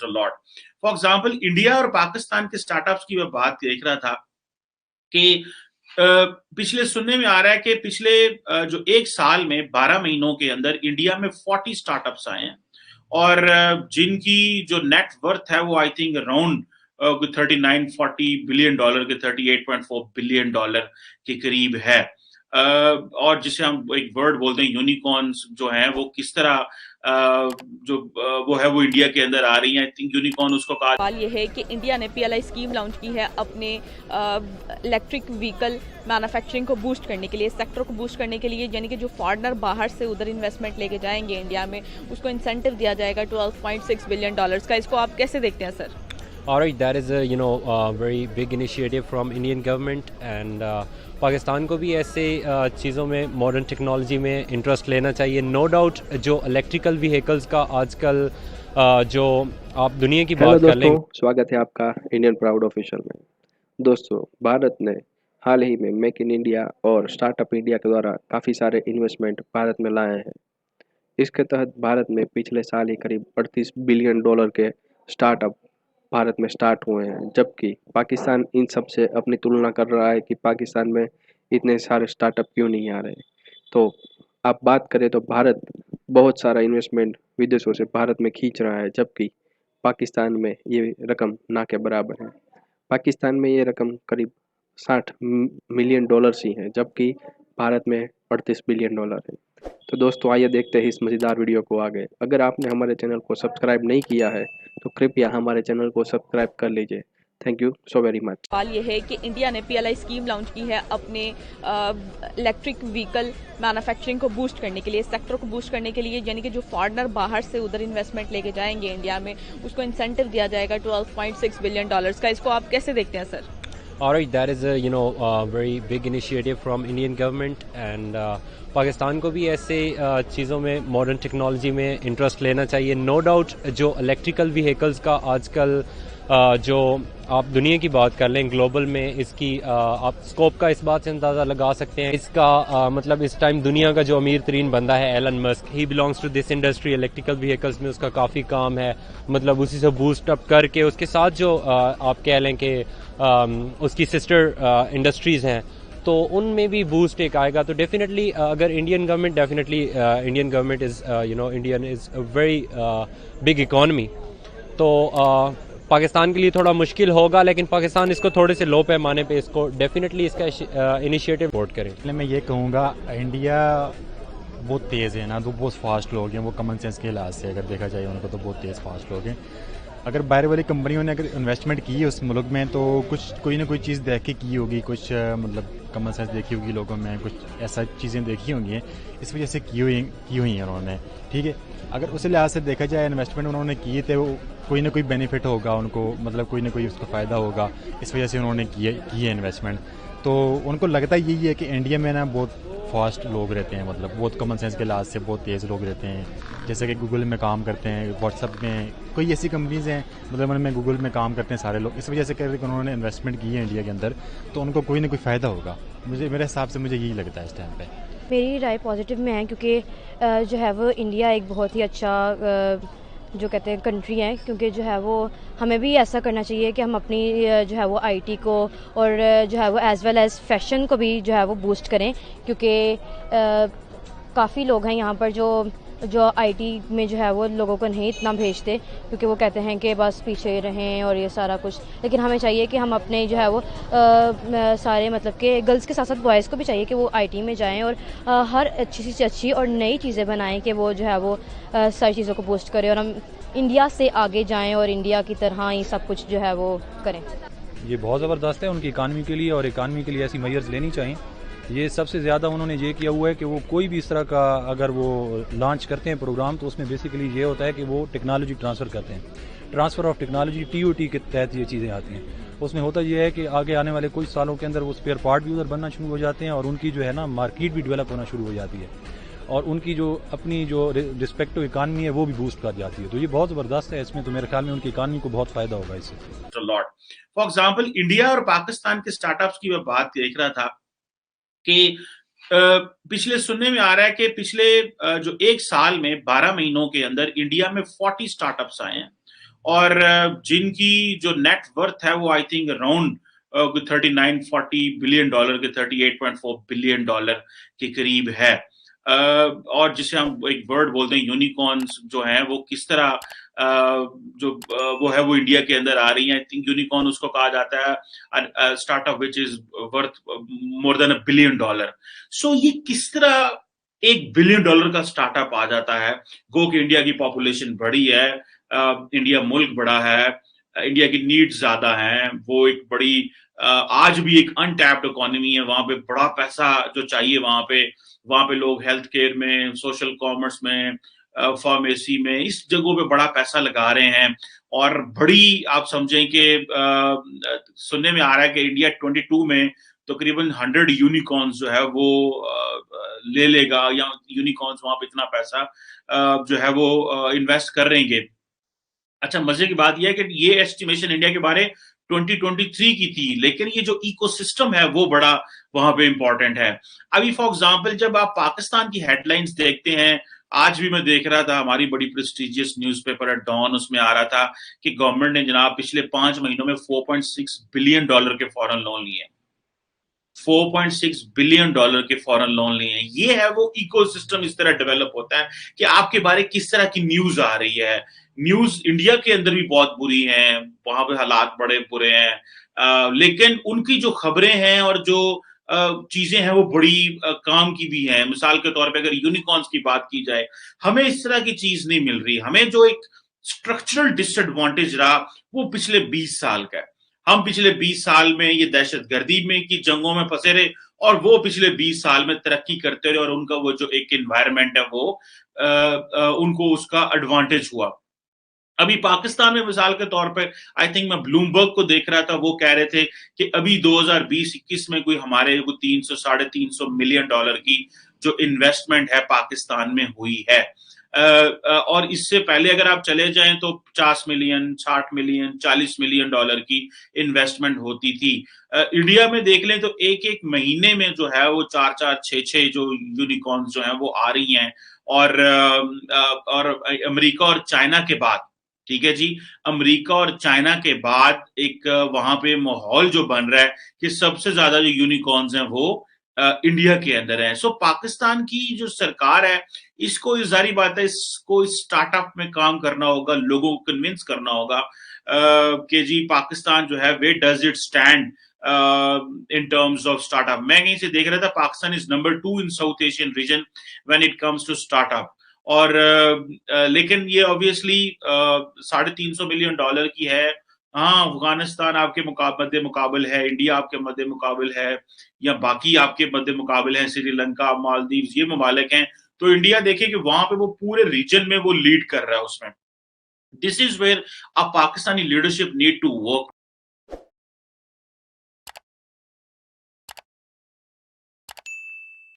Lot. For example India और पाकिस्तान के startups की मैं बात देख रहा था कि पिछले सुनने में आ रहा है कि पिछले जो एक साल में 12 महीनों के अंदर इंडिया में 40 स्टार्टअप्स आए हैं और जिनकी जो नेट वर्थ है वो I think around 39-40 billion dollar के 38.4 बिलियन डॉलर के करीब है। और जिसे हम एक वर्ड बोलते हैं यूनिकॉर्न्स जो हैं वो किस तरह वो है वो इंडिया के अंदर आ रही है। आई थिंक यूनिकॉर्न उसको कहा। सवाल ये है कि इंडिया ने पीएलआई स्कीम लॉन्च की है अपने इलेक्ट्रिक व्हीकल मैन्युफैक्चरिंग को बूस्ट करने के लिए, सेक्टर को बूस्ट करने के लिए, यानी कि जो फॉरेनर बाहर से उधर इन्वेस्टमेंट लेके जाएंगे इंडिया में, उसको इंसेंटिव दिया जाएगा 12.6 बिलियन डॉलर्स का। इसको आप कैसे देखते हैं sir? All right, that is a very big initiative from Indian government and Pakistan को भी ऐसे चीज़ों में मॉडर्न टेक्नोलॉजी में इंटरेस्ट लेना चाहिए। नो डाउट जो इलेक्ट्रिकल व्हीकल्स का आजकल जो आप दुनिया की हेलो बात कर लें। दोस्तों, स्वागत है आपका इंडियन प्राउड ऑफिशियल में। दोस्तों, भारत ने हाल ही में मेक इन इंडिया और स्टार्टअप इंडिया के द्वारा काफ़ी सारे इन्वेस्टमेंट भारत में लाए हैं। इसके तहत भारत में पिछले साल ही करीब 38 बिलियन डॉलर के स्टार्टअप भारत में स्टार्ट हुए हैं, जबकि पाकिस्तान इन सब से अपनी तुलना कर रहा है कि पाकिस्तान में इतने सारे स्टार्टअप क्यों नहीं आ रहे। तो आप बात करें तो भारत बहुत सारा इन्वेस्टमेंट विदेशों से भारत में खींच रहा है, जबकि पाकिस्तान में ये रकम ना के बराबर है। पाकिस्तान में ये रकम करीब 60 मिलियन डॉलर्स ही हैं, जबकि भारत में 38 बिलियन डॉलर है। तो दोस्तों आइए देखते हैं इस मज़ेदार वीडियो को आगे। अगर आपने हमारे चैनल को सब्सक्राइब नहीं किया है तो कृपया हमारे चैनल को सब्सक्राइब कर लीजिए। Thank you so very much. सवाल ये है कि इंडिया ने पीएलआई स्कीम लॉन्च की है अपने इलेक्ट्रिक व्हीकल मैन्युफैक्चरिंग को बूस्ट करने के लिए, सेक्टर को बूस्ट करने के लिए, यानी कि जो फॉरेनर बाहर से उधर इन्वेस्टमेंट लेके जाएंगे इंडिया में, उसको इंसेंटिव दिया जाएगा 12.6 बिलियन डॉलर्स का। इसको आप कैसे देखते हैं sir? All right, that is a very big initiative from Indian government and Pakistan को भी ऐसे चीज़ों में मॉडर्न टेक्नोलॉजी में इंटरेस्ट लेना चाहिए। नो डाउट जो इलेक्ट्रिकल व्हीकल्स का आजकल जो आप दुनिया की बात कर लें ग्लोबल में, इसकी आप स्कोप का इस बात से अंदाज़ा लगा सकते हैं। इसका मतलब इस टाइम दुनिया का जो अमीर तरीन बंदा है Elon Musk, he belongs to this industry. Electrical vehicles में उसका काफ़ी काम है, मतलब उसी से बूस्ट अप करके उसके साथ जो आप कह लें कि उसकी सिस्टर इंडस्ट्रीज़ हैं तो उनमें भी बूस्ट एक आएगा। तो डेफिनेटली अगर Indian government is Indian is a very big economy, तो पाकिस्तान के लिए थोड़ा मुश्किल होगा, लेकिन पाकिस्तान इसको थोड़े से लो पैमाने पे इसको डेफिनेटली इसका इनिशिएटिव वोट करें। मैं ये कहूँगा इंडिया बहुत तेज़ है ना, तो बहुत फास्ट लोग हैं वो, कॉमन सेंस के लिहाज से अगर देखा जाए उनको तो बहुत तेज़ फास्ट लोग हैं। अगर बाहर वाली कंपनियों ने अगर इन्वेस्टमेंट की है उस मुल्क में तो कुछ कोई ना कोई चीज़ देख के की होगी, कुछ मतलब कॉमन सेंस देखी होगी लोगों में, कुछ ऐसा चीज़ें देखी होंगी, इस वजह से की हुई हैं उन्होंने। ठीक है, अगर उस लिहाज से देखा जाए इन्वेस्टमेंट उन्होंने किए थे, वो कोई ना कोई बेनिफिट होगा उनको, मतलब कोई ना कोई उसका फ़ायदा होगा, इस वजह से उन्होंने की है इन्वेस्टमेंट। तो उनको लगता यही है कि इंडिया में ना बहुत फास्ट लोग रहते हैं, मतलब बहुत कॉमन सेंस के लिहाज से बहुत तेज़ लोग रहते हैं, जैसे कि गूगल में काम करते हैं, व्हाट्सअप में कोई ऐसी कंपनीज़ हैं मतलब उनमें गूगल में काम करते हैं सारे लोग, इस वजह से कह रहे कि उन्होंने इन्वेस्टमेंट की है इंडिया के अंदर तो उनको कोई ना कोई फ़ायदा होगा। मेरे हिसाब से मुझे यही लगता है इस टाइम पर। मेरी राय पॉजिटिव में है, क्योंकि जो है वो इंडिया एक बहुत ही अच्छा जो कहते हैं कंट्री है, क्योंकि जो है वो हमें भी ऐसा करना चाहिए कि हम अपनी जो है वो आईटी को और जो है वो एज़ वेल एज़ फैशन को भी जो है वो बूस्ट करें, क्योंकि काफ़ी लोग हैं यहाँ पर जो आईटी में जो है वो लोगों को नहीं इतना भेजते, क्योंकि वो कहते हैं कि बस पीछे रहें और ये सारा कुछ। लेकिन हमें चाहिए कि हम अपने जो है वो सारे मतलब कि गर्ल्स के साथ साथ बॉयज़ को भी चाहिए कि वो आईटी में जाएं और हर अच्छी से अच्छी और नई चीज़ें बनाएं, कि वो जो है वो सारी चीज़ों को बूस्ट करें और हम इंडिया से आगे जाएँ और इंडिया की तरह ही सब कुछ जो है वो करें। ये बहुत ज़बरदस्त है उनकी इकानमी के लिए, और इकानमी के लिए ऐसी मेजर्स लेनी चाहिए। ये सबसे ज़्यादा उन्होंने ये किया हुआ है कि वो कोई भी इस तरह का अगर वो लॉन्च करते हैं प्रोग्राम तो उसमें बेसिकली ये होता है कि वो टेक्नोलॉजी ट्रांसफ़र करते हैं, ट्रांसफ़र ऑफ टेक्नोलॉजी, TOT के तहत ये चीज़ें आती हैं। उसमें होता ये है कि आगे आने वाले कुछ सालों के अंदर वो स्पेयर पार्ट भी उधर बनना शुरू हो जाते हैं और उनकी जो है ना मार्केट भी डेवलप होना शुरू हो जाती है और उनकी जो अपनी जो रिस्पेक्टिव इकानमी है वो भी बूस्ट कर जाती है। तो ये बहुत ज़बरदस्त है, इसमें तो मेरे ख्याल में उनकी इकानमी को बहुत फ़ायदा होगा इससे। लॉट। फॉर एग्जाम्पल इंडिया और पाकिस्तान के स्टार्टअप्स की मैं बात देख रहा था कि पिछले सुनने में आ रहा है कि पिछले जो एक साल में 12 महीनों के अंदर इंडिया में 40 स्टार्टअप्स आए हैं और जिनकी जो नेट वर्थ है वो आई थिंक अराउंड $39-40 बिलियन के $38.4 बिलियन के करीब है। और जिसे हम एक वर्ड बोलते हैं यूनिकॉर्न्स जो हैं वो किस तरह वो है वो इंडिया के अंदर आ रही है। आई थिंक यूनिकॉर्न उसको कहा जाता है startup which is worth more than $1 billion. So ये किस तरह $1 बिलियन का स्टार्टअप आ जाता है। गो कि इंडिया की पॉपुलेशन बड़ी है, इंडिया मुल्क बड़ा है, इंडिया की नीड्स ज्यादा हैं, वो एक बड़ी आज भी एक अनटैप्ड इकोनॉमी है, वहां पे बड़ा पैसा जो चाहिए वहां पे लोग हेल्थ केयर में, सोशल कॉमर्स में, फार्मेसी में, इस जगहों पे बड़ा पैसा लगा रहे हैं। और बड़ी आप समझें कि सुनने में आ रहा है कि इंडिया 22 में तकरीबन 100 यूनिकॉर्न्स जो है वो ले लेगा, या यूनिकॉर्न्स वहां पे इतना पैसा जो है वो इन्वेस्ट कर रहेंगे। अच्छा, मजे की बात यह है कि ये एस्टिमेशन इंडिया के बारे 2023 की थी, लेकिन ये जो इकोसिस्टम है वो बड़ा वहां पे इंपॉर्टेंट है। अभी फॉर एग्जांपल जब आप पाकिस्तान की हेडलाइंस देखते हैं, आज भी मैं देख रहा था हमारी बड़ी प्रेस्टिजियस न्यूज़पेपर है डॉन, उसमें आ रहा था कि गवर्नमेंट ने जनाब पिछले 5 महीनों में $4.6 बिलियन के फॉरेन लोन लिए हैं। $4.6 बिलियन के फॉरेन लोन लिए हैं। ये है वो इकोसिस्टम इस तरह डेवलप होता है कि आपके बारे किस तरह की न्यूज आ रही है। न्यूज इंडिया के अंदर भी बहुत बुरी है, वहां पे हालात बड़े बुरे हैं, लेकिन उनकी जो खबरें हैं और जो चीजें हैं वो बड़ी काम की भी हैं। मिसाल के तौर पे अगर यूनिकॉर्न्स की बात की जाए, हमें इस तरह की चीज नहीं मिल रही। हमें जो एक स्ट्रक्चरल डिसएडवांटेज रहा वो पिछले 20 साल का है। हम पिछले 20 साल में ये दहशतगर्दी में की जंगों में फंसे रहे, और वो पिछले 20 साल में तरक्की करते रहे, और उनका वो जो एक एनवायरनमेंट है वो उनको उसका एडवांटेज हुआ। अभी पाकिस्तान में मिसाल के तौर पे आई थिंक मैं ब्लूमबर्ग को देख रहा था, वो कह रहे थे कि अभी 2020-21 में कोई हमारे को 300-350 मिलियन डॉलर की जो इन्वेस्टमेंट है पाकिस्तान में हुई है। और इससे पहले अगर आप चले जाएं तो 50 मिलियन, 60 मिलियन, $40 मिलियन की इन्वेस्टमेंट होती थी। इंडिया में देख लें तो एक एक महीने में जो है वो 4-4, 6-6 जो यूनिकॉर्न्स जो हैं वो आ रही हैं। और अमेरिका और चाइना के बाद, ठीक है जी, अमेरिका और चाइना के बाद एक वहां पे माहौल जो बन रहा है कि सबसे ज्यादा जो यूनिकॉर्न्स हैं वो इंडिया के अंदर है। सो पाकिस्तान की जो सरकार है, इसको जारी बात है, इसको इस स्टार्टअप में काम करना होगा, लोगों को कन्विंस करना होगा कि जी पाकिस्तान जो है where does it stand in terms of startup. मैं कहीं से देख रहा था Pakistan is number 2 in South Asian region when it comes to startup. और लेकिन ये ऑब्वियसली $350 मिलियन की है। हाँ, अफगानिस्तान आपके मध्य मुकाबल है, इंडिया आपके मध्य मुकाबल है, या बाकी आपके मध्य मुकाबल है, श्रीलंका, मालदीव, ये ममालिक हैं। तो इंडिया देखिए कि वहां पे वो पूरे रीजन में वो लीड कर रहा है उसमें। This is where a Pakistani leadership need to work